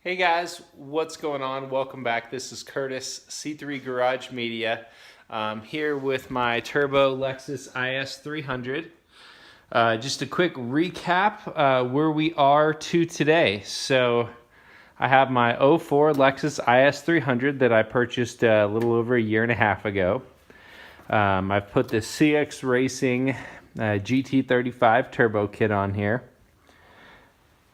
Hey guys, what's going on? Welcome back. This is Curtis, C3 Garage Media, here with my turbo Lexus IS300. Just a quick recap where we are to today. So I have my 04 Lexus IS300 that I purchased a little over a year and a half ago. I've put the CX Racing GT35 turbo kit on here.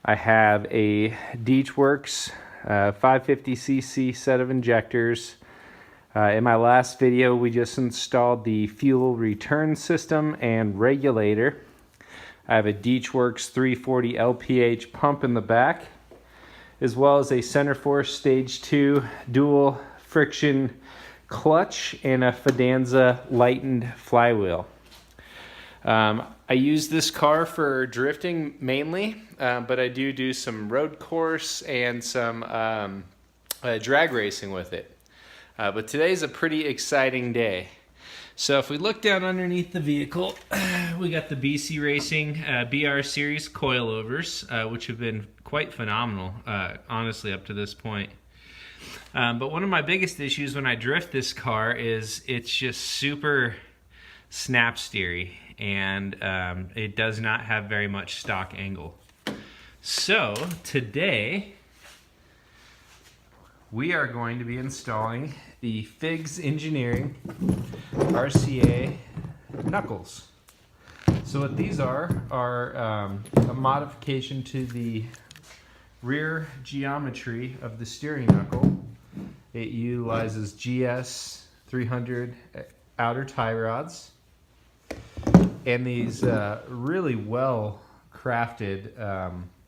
I have a Deechworks 550cc set of injectors. In my last video, we just installed the fuel return system and regulator. I have a Deechworks 340 LPH pump in the back, as well as a Center Force Stage 2 dual friction clutch and a Fidanza lightened flywheel. I use this car for drifting mainly, but I do some road course and some drag racing with it. But today's a pretty exciting day. So if we look down underneath the vehicle, we got the BC Racing BR Series coilovers, which have been quite phenomenal, honestly, up to this point. But one of my biggest issues when I drift this car is it's just super snap steery, and it does not have very much stock angle. So today we are going to be installing the Figs Engineering RCA Knuckles. So what these are a modification to the rear geometry of the steering knuckle. It utilizes GS300 outer tie rods and these really well crafted,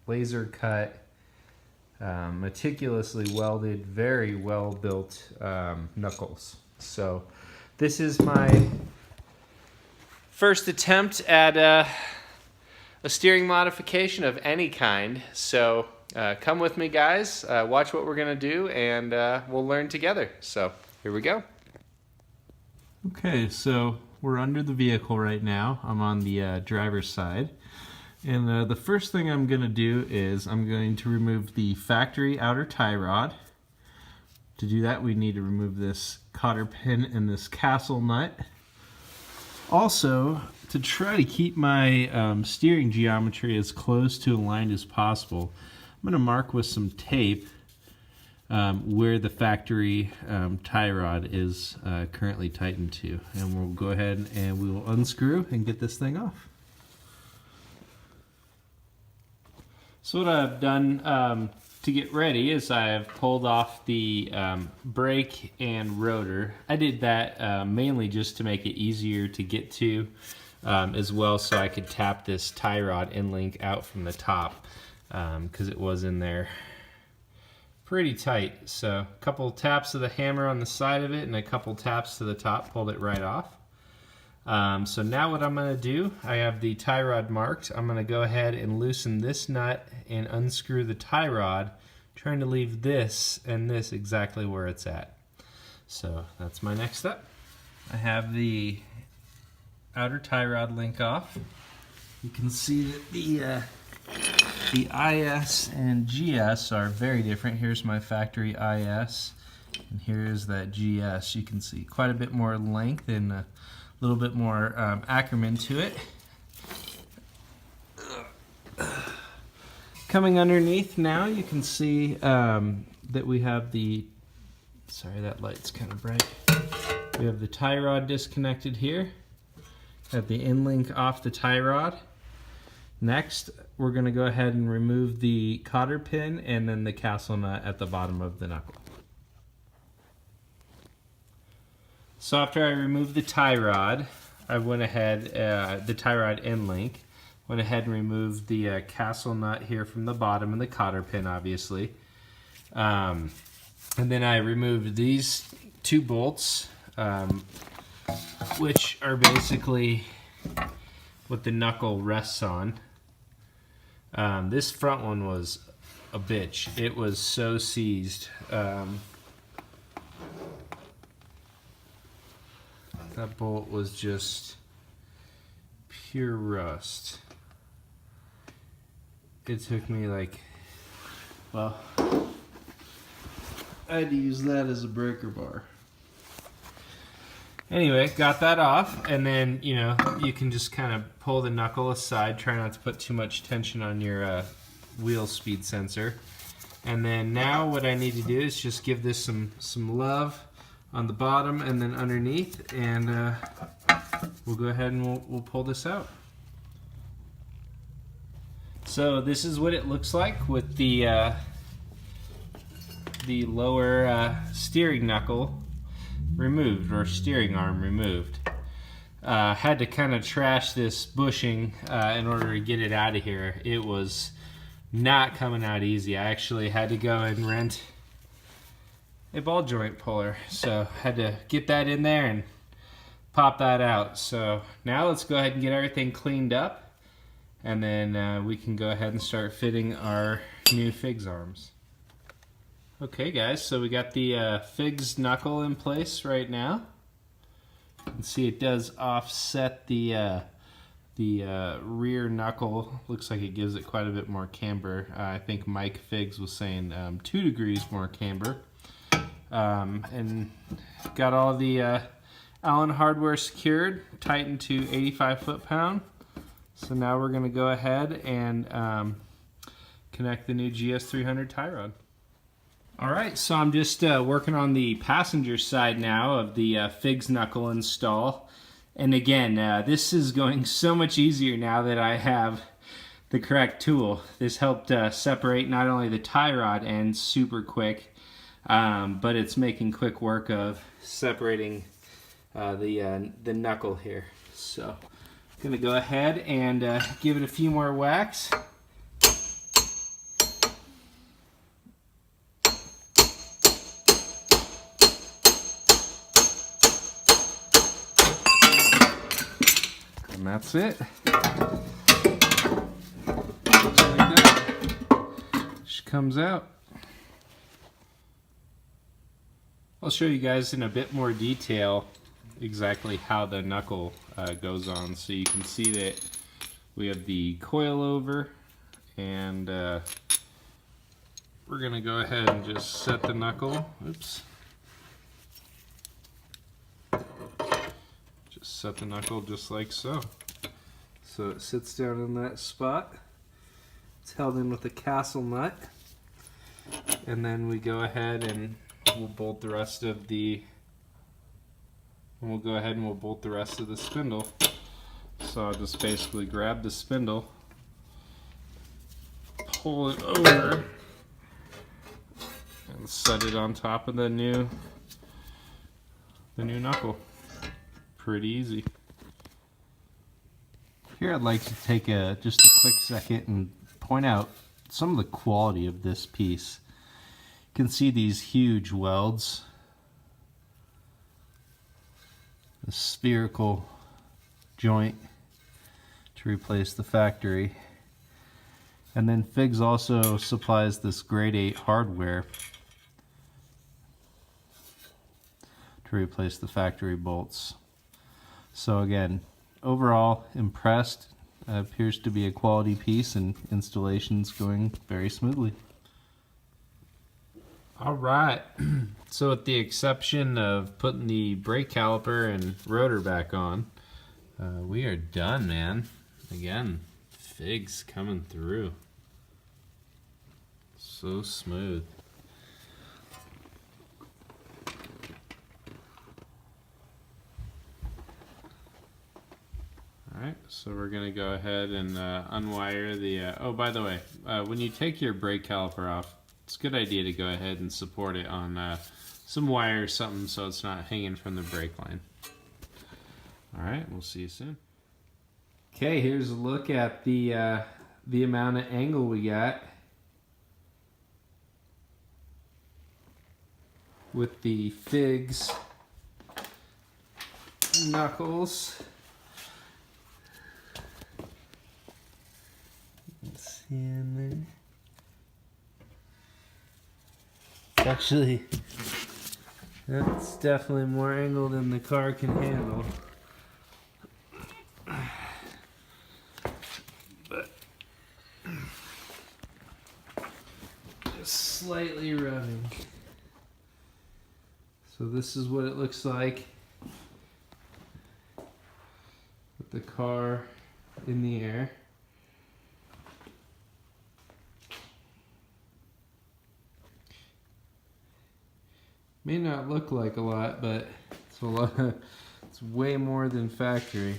laser cut, meticulously welded, very well built knuckles. So this is my first attempt at a steering modification of any kind. So come with me, guys, watch what we're gonna do, and we'll learn together. So here we go. Okay, so we're under the vehicle right now. I'm on the driver's side. And the first thing I'm going to do is I'm going to remove the factory outer tie rod. To do that, we need to remove this cotter pin and this castle nut. Also, to try to keep my steering geometry as close to aligned as possible, I'm going to mark with some tape where the factory tie rod is currently tightened to, and we'll go ahead and we will unscrew and get this thing off. So what I've done to get ready is I have pulled off the brake and rotor. I did that mainly just to make it easier to get to, as well, so I could tap this tie rod end link out from the top, because it was in there pretty tight. So a couple taps of the hammer on the side of it and a couple taps to the top pulled it right off. So now what I'm going to do, I have the tie rod marked. I'm going to go ahead and loosen this nut and unscrew the tie rod, trying to leave this and this exactly where it's at. So that's my next step. I have the outer tie rod link off. You can see that the IS and GS are very different. Here's my factory IS, and here's that GS. You can see quite a bit more length and a little bit more Ackerman to it. Coming underneath now, you can see that we have the, sorry, that light's kind of bright. We have the tie rod disconnected here. Have the end link off the tie rod. Next, we're going to go ahead and remove the cotter pin and then the castle nut at the bottom of the knuckle. So after I removed the tie rod, I went ahead, the tie rod end link, went ahead and removed the castle nut here from the bottom and the cotter pin, obviously. And then I removed these two bolts, which are basically what the knuckle rests on. This front one was a bitch. It was so seized. That bolt was just pure rust. It took me like, well, I had to use that as a breaker bar. Anyway, got that off, and then, you know, you can just kind of pull the knuckle aside. Try not to put too much tension on your wheel speed sensor. And then now what I need to do is just give this some love on the bottom and then underneath, and we'll go ahead and we'll pull this out. So this is what it looks like with the lower steering knuckle removed, or steering arm removed. Had to kind of trash this bushing in order to get it out of here. It was not coming out easy. I actually had to go and rent a ball joint puller, so had to get that in there and pop that out. So now let's go ahead and get everything cleaned up, and then we can go ahead and start fitting our new Figs arms. Okay guys, so we got the Figs knuckle in place right now. You can see it does offset the rear knuckle. Looks like it gives it quite a bit more camber. I think Mike Figs was saying 2 degrees more camber. And got all the Allen hardware secured, tightened to 85 foot-pound. So now we're going to go ahead and connect the new GS300 tie rod. Alright, so I'm just working on the passenger side now of the Figs knuckle install. And again, this is going so much easier now that I have the correct tool. This helped separate not only the tie rod ends super quick, but it's making quick work of separating the knuckle here. So I'm going to go ahead and give it a few more whacks. And that's it. Just like that. She comes out. I'll show you guys in a bit more detail exactly how the knuckle goes on. So you can see that we have the coil over, and we're going to go ahead and just set the knuckle. Oops. Just set the knuckle just like so. So it sits down in that spot. It's held in with a castle nut. And then we go ahead and we'll bolt the rest of the spindle. So I'll just basically grab the spindle, pull it over, and set it on top of the new knuckle. Pretty easy. Here I'd like to take just a quick second and point out some of the quality of this piece. You can see these huge welds, the spherical joint to replace the factory, and then Figs also supplies this grade 8 hardware to replace the factory bolts. So again, overall impressed. Appears to be a quality piece, and installation's going very smoothly. Alright, so with the exception of putting the brake caliper and rotor back on, we are done, man. Again, Figs coming through. So smooth. Alright, so we're going to go ahead and unwire the... oh, by the way, when you take your brake caliper off, it's a good idea to go ahead and support it on some wire or something so it's not hanging from the brake line. Alright, we'll see you soon. Okay, here's a look at the amount of angle we got with the Figs knuckles. Let's see in there. Actually, that's definitely more angle than the car can handle. But just slightly rubbing. So this is what it looks like with the car in the air. May not look like a lot, but it's a lot. It's way more than factory.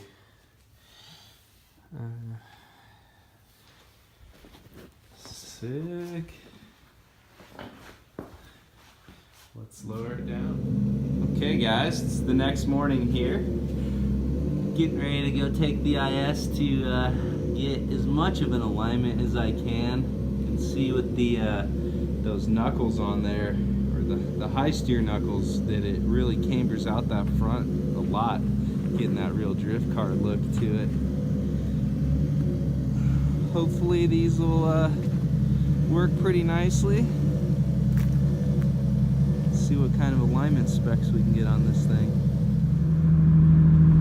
Sick. Let's lower it down. Okay guys, it's the next morning here. Getting ready to go take the IS to get as much of an alignment as I can. You can see with the those knuckles on there, or the Hysteer knuckles, that it really cambers out that front a lot, getting that real drift car look to it. Hopefully these will work pretty nicely. Let's see what kind of alignment specs we can get on this thing.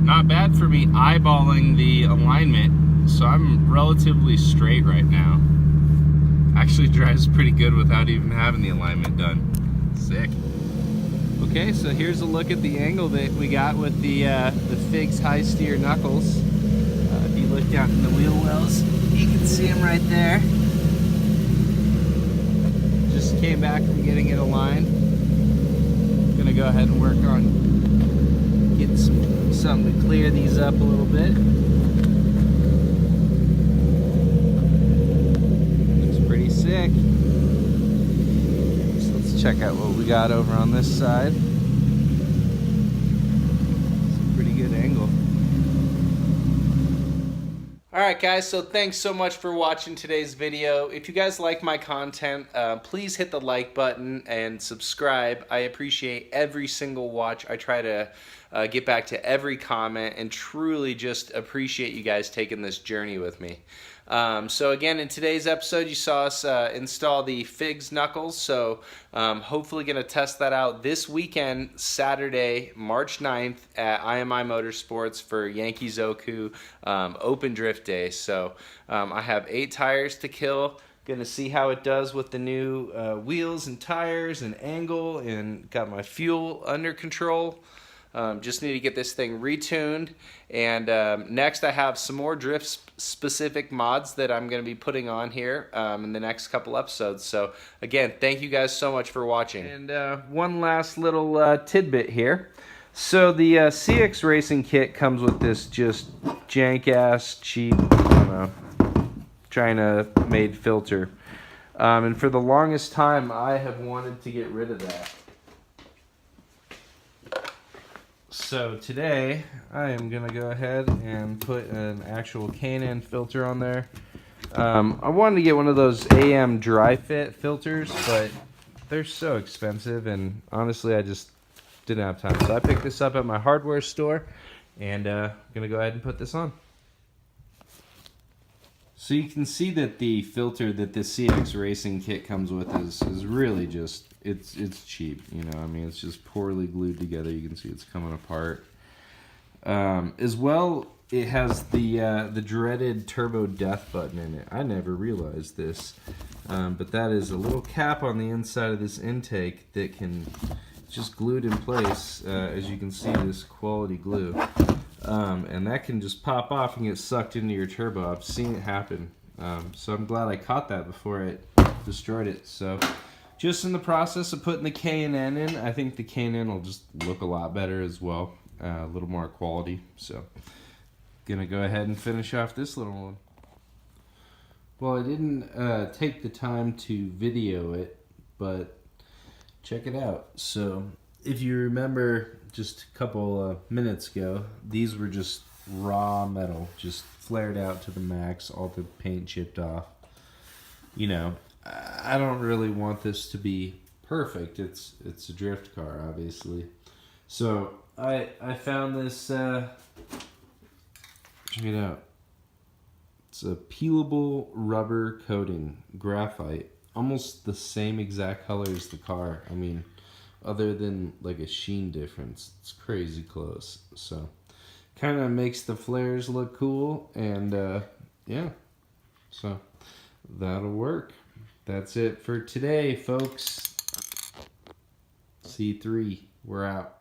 Not bad for me eyeballing the alignment, so I'm relatively straight right now. Actually drives pretty good without even having the alignment done. Sick. Okay, so here's a look at the angle that we got with the Figs Hysteer knuckles. If you look down in the wheel wells, you can see them right there. Just came back from getting it aligned. Gonna go ahead and work on getting something to clear these up a little bit. Looks pretty sick. So let's check out what we got over on this side. It's a pretty good angle. Alright guys, so thanks so much for watching today's video. If you guys like my content, please hit the like button and subscribe. I appreciate every single watch. I try to get back to every comment and truly just appreciate you guys taking this journey with me. So again, in today's episode, you saw us install the Figs knuckles. So hopefully going to test that out this weekend, Saturday, March 9th at IMI Motorsports for Yankees Oku Open Drift Day. So I have 8 tires to kill. Going to see how it does with the new wheels and tires and angle, and got my fuel under control. Just need to get this thing retuned, and next I have some more drift specific mods that I'm going to be putting on here in the next couple episodes. So again, thank you guys so much for watching. And one last little tidbit here. So the CX Racing kit comes with this just jank ass cheap, I don't know, China made filter, and for the longest time I have wanted to get rid of that. So today I am gonna go ahead and put an actual K&N filter on there. I wanted to get one of those AM dry fit filters, but they're so expensive, and honestly I just didn't have time. So I picked this up at my hardware store, and gonna go ahead and put this on. So you can see that the filter that the CX Racing kit comes with is really just, it's cheap, you know. I mean, it's just poorly glued together. You can see it's coming apart. As well, it has the dreaded turbo death button in it. I never realized this, but that is a little cap on the inside of this intake that can just glued in place. As you can see, this quality glue. And that can just pop off and get sucked into your turbo. I've seen it happen. So I'm glad I caught that before it destroyed it. So just in the process of putting the K&N in. I think the K&N will just look a lot better as well. A little more quality. So gonna go ahead and finish off this little one. Well, I didn't take the time to video it, but check it out. So if you remember just a couple minutes ago, these were just raw metal, just flared out to the max, all the paint chipped off. You know, I don't really want this to be perfect. It's a drift car, obviously. So I found this, check it out. It's a peelable rubber coating, graphite, almost the same exact color as the car. I mean, other than like a sheen difference, it's crazy close. So kind of makes the flares look cool, and yeah, so that'll work. That's it for today, folks. C3. We're out.